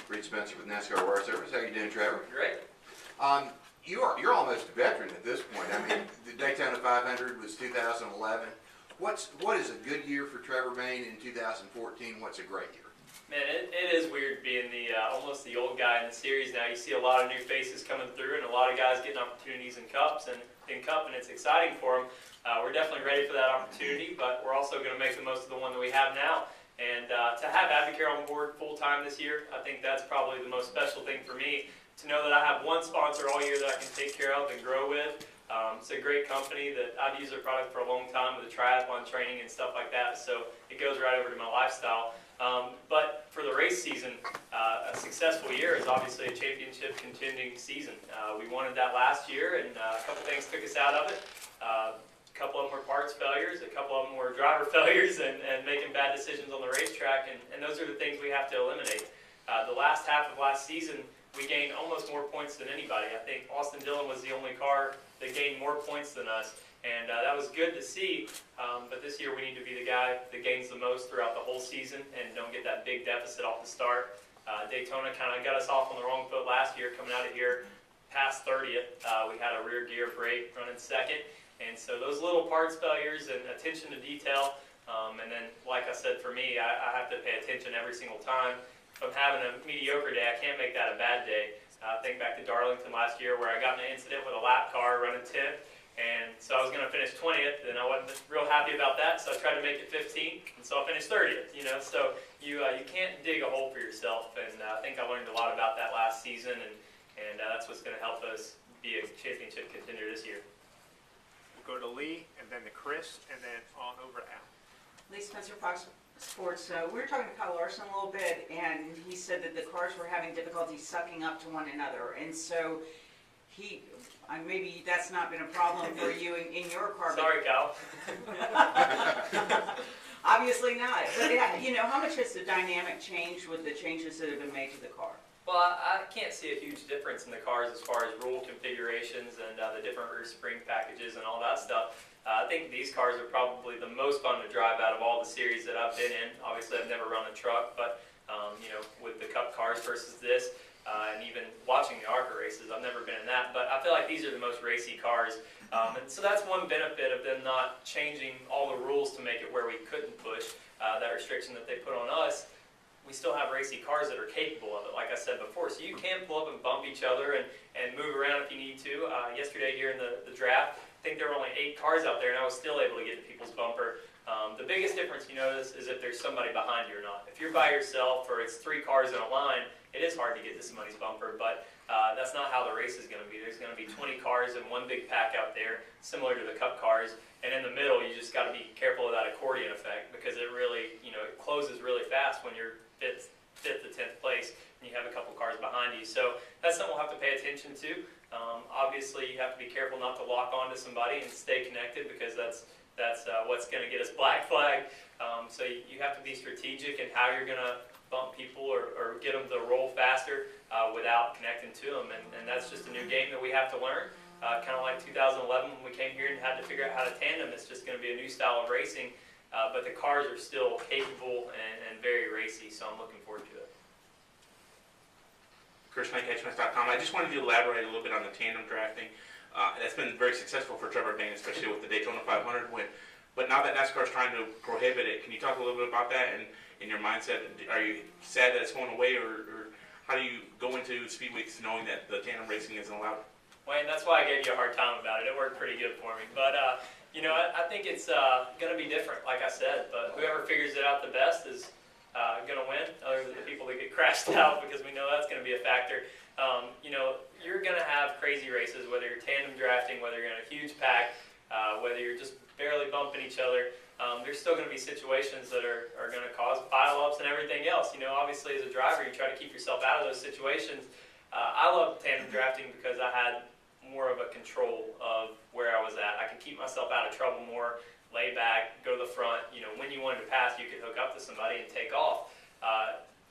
Reed Spencer with NASCAR Wire Service. How you doing, Trevor? Great. You're almost a veteran at this point. I mean, the Daytona 500 was 2011. What is a good year for Trevor Bayne in 2014? What's a great year? Man, it is weird being the almost the old guy in the series now. You see a lot of new faces coming through, and a lot of guys getting opportunities in Cup, and it's exciting for them. We're definitely ready for that opportunity, but we're also going to make the most of the one that we have now. And to have Advocare on board full time this year, I think that's probably the most special thing for me. To know that I have one sponsor all year that I can take care of and grow with. It's a great company that I've used their product for a long time with the triathlon training and stuff like that, so it goes right over to my lifestyle. But for the race season, a successful year is obviously a championship contending season. We wanted that last year, and a couple things took us out of it. A couple of them were parts failures, a couple of them were driver failures, and making bad decisions on the racetrack, and those are the things we have to eliminate. The last half of last season, we gained almost more points than anybody. I think Austin Dillon was the only car that gained more points than us, and that was good to see. But this year we need to be the guy that gains the most throughout the whole season and don't get that big deficit off the start. Daytona kind of got us off on the wrong foot last year, coming out of here past 30th. We had a rear gear brake running second, and so those little parts failures and attention to detail, and then like I said, for me, I have to pay attention every single time. If I'm having a mediocre day, I can't make that a bad day. Think back to Darlington last year where I got in an incident with a lap car running 10th, and so I was going to finish 20th, and I wasn't real happy about that, so I tried to make it 15th, and so I finished 30th. So you can't dig a hole for yourself, and I think I learned a lot about that last season, and that's what's going to help us be a championship contender this year. We'll go to Lee, and then to Chris, and then on over to Al. Lee Spencer, Fox Sports. We were talking to Kyle Larson a little bit, and he said that the cars were having difficulty sucking up to one another, and so maybe that's not been a problem for you in your car. Sorry, Kyle. Obviously not. But how much has the dynamic changed with the changes that have been made to the car? Well, I can't see a huge difference in the cars as far as rule configurations and the different rear spring packages and all that stuff. I think these cars are probably the most fun to drive out of all the series that I've been in. Obviously, I've never run a truck, but with the Cup cars versus this, and even watching the ARCA races, I've never been in that. But I feel like these are the most racy cars, and so that's one benefit of them not changing all the rules to make it where we couldn't push that restriction that they put on us. We still have racy cars that are capable of it, like I said before. So you can pull up and bump each other and move around if you need to. Yesterday here in the draft, I think there were only 8 cars out there, and I was still able to get to people's bumper. The biggest difference you notice is if there's somebody behind you or not. If you're by yourself or it's 3 cars in a line, it is hard to get to somebody's bumper, but that's not how the race is going to be. There's going to be 20 cars and one big pack out there, similar to the Cup cars. And in the middle, you just got to be careful of that accordion effect because it really, it closes really fast when you're fifth to 10th place and you have a couple cars behind you. So that's something we'll have to pay attention to. Obviously, you have to be careful not to lock onto somebody and stay connected because that's what's going to get us black flag. So you have to be strategic in how you're going to bump people or get them to roll faster without connecting to them. And that's just a new game that we have to learn. Kind of like 2011 when we came here and had to figure out how to tandem. It's just going to be a new style of racing. But the cars are still capable and very racy, so I'm looking forward to it. Chris Knight, HMS.com. I just wanted you to elaborate a little bit on the tandem drafting. That's been very successful for Trevor Bayne, especially with the Daytona 500 win. But now that NASCAR is trying to prohibit it, can you talk a little bit about that and in your mindset? Are you sad that it's going away, or how do you go into speed weeks knowing that the tandem racing isn't allowed? Wayne, that's why I gave you a hard time about it. It worked pretty good for me. But, I think it's going to be different, like I said. But whoever figures it out the best is going to win, other than the people that get crashed out, because we know that's going to be a factor. You're going to have crazy races, whether you're tandem drafting, whether you're in a huge pack, whether you're just barely bumping each other. There's still going to be situations that are going to cause pile-ups and everything else. Obviously as a driver, you try to keep yourself out of those situations. I love tandem drafting because I had more of a control of where I was at. I could keep myself out of trouble more, lay back, go to the front. When you wanted to pass, you could hook up to somebody and take off.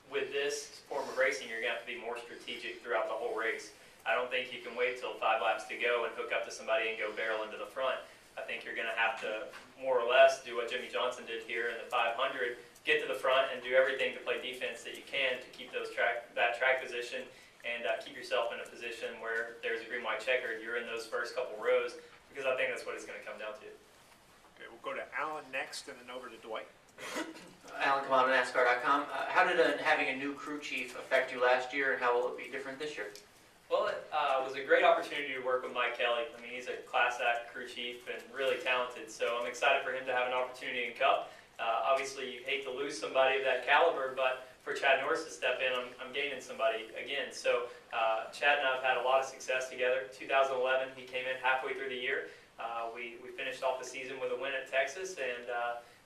With this form of racing, you're going to have to be more strategic throughout the whole race. I don't think you can wait till 5 laps to go and hook up to somebody and go barrel into the front. I think you're going to have to more or less do what Jimmy Johnson did here in the 500, get to the front and do everything to play defense that you can to keep that track position and keep yourself in a position where there's a green-white checkered, you're in those first couple rows, because I think that's what it's going to come down to. Okay, we'll go to Alan next, and then over to Dwight. Alan Kamada, NASCAR.com. How did having a new crew chief affect you last year, and how will it be different this year? Well, it was a great opportunity to work with Mike Kelly. I mean, he's a class act crew chief and really talented, so I'm excited for him to have an opportunity in Cup. Obviously, you hate to lose somebody of that caliber, but for Chad Norris to step in, I'm gaining somebody again. So Chad and I have had a lot of success together. 2011, he came in halfway through the year. We finished off the season with a win at Texas, and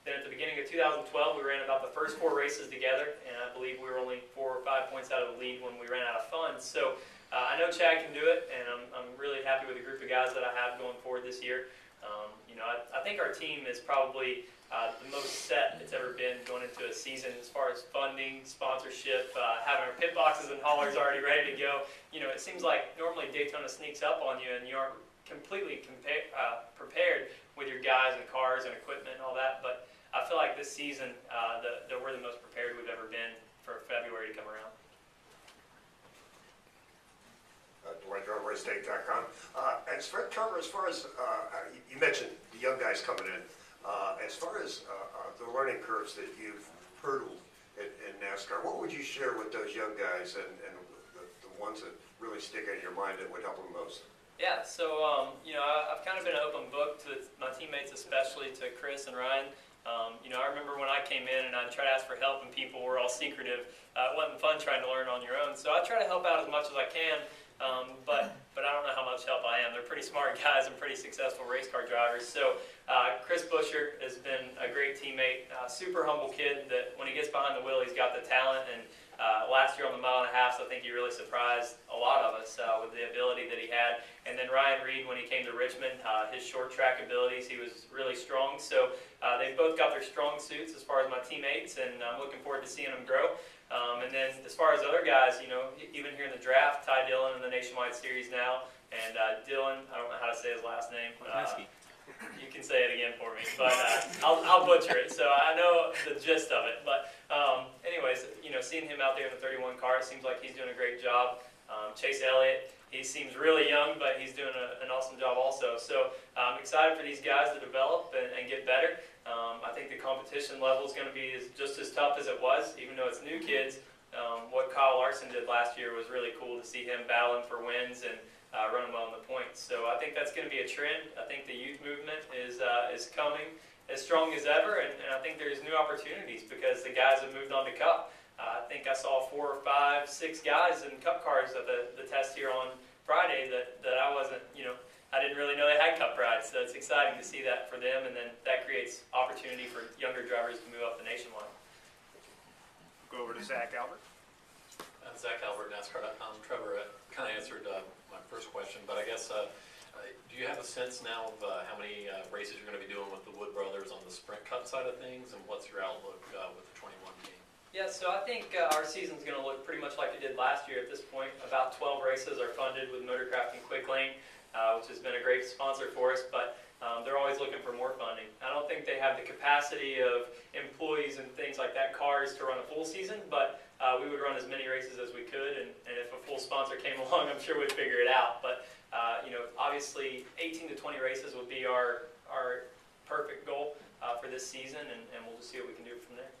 then at the beginning of 2012, we ran about the first 4 races together, and I believe we were only 4 or 5 points out of the lead when we ran out of funds. So I know Chad can do it, and I'm really happy with the group of guys that I have going forward this year. I think our team is probably the most set it's ever been going into a season as far as funding, sponsorship, having our pit boxes and haulers already ready to go. It seems like normally Daytona sneaks up on you, and you aren't completely prepared with your guys and cars and equipment and all that, but I feel like this season that we're the most prepared we've ever been for February to come around. Dwight John, RaceDate.com. Trevor, as far as you mentioned the young guys coming in, as far as the learning curves that you've hurdled in NASCAR, what would you share with those young guys and the ones that really stick out in your mind that would help them most? Yeah, so I've kind of been an open book to my teammates, especially to Chris and Ryan. I remember when I came in and I'd try to ask for help and people were all secretive. It wasn't fun trying to learn on your own. So I try to help out as much as I can, but I don't know how much help I am. They're pretty smart guys and pretty successful race car drivers. So Chris Buescher has been a great teammate, super humble kid that when he gets behind the wheel, he's got the talent. And last year on the mile and a half, I think he really surprised a lot of us with the ability that he had. And then Ryan Reed, when he came to Richmond, his short track abilities, he was really strong. So they've both got their strong suits as far as my teammates, and I'm looking forward to seeing them grow. And then as far as other guys, even here in the draft, Ty Dillon in the Nationwide Series now, and Dylan, I don't know how to say his last name. You can say it again for me, but I'll butcher it. So I know the gist of it. But anyways, seeing him out there in the 31 car, it seems like he's doing a great job. Chase Elliott, he seems really young, but he's doing an awesome job also. So I'm excited for these guys to develop and get better. I think the competition level is going to be just as tough as it was, even though it's new kids. What Kyle Larson did last year was really cool to see him battling for wins and running well in the points. So I think that's going to be a trend. I think the youth movement is coming as strong as ever, and I think there's new opportunities because the guys have moved on to Cup. I think I saw 4, 5, 6 guys in Cup cars at the test here on Friday that I wasn't, I didn't really know they had Cup rides. So it's exciting to see that for them, and then that creates opportunity for younger drivers to move up the nationwide. Go over to Zach Albert. Zach Albert, NASCAR.com. Trevor kind of answered my first question, but I guess do you have a sense now of how many races you're going to be doing with the Wood Brothers on the Sprint Cup side of things, and what's your outlook with the 21 team? Yeah, so I think our season's going to look pretty much like it did last year at this point. About 12 races are funded with Motorcraft and Quick Lane, which has been a great sponsor for us, but they're always looking for more funding. I don't think they have the capacity of employees and things like that, cars, to run a full season, but we would run as many races as we could, and if a full sponsor came along, I'm sure we'd figure it out. But obviously 18 to 20 races would be our perfect goal for this season, and we'll just see what we can do from there.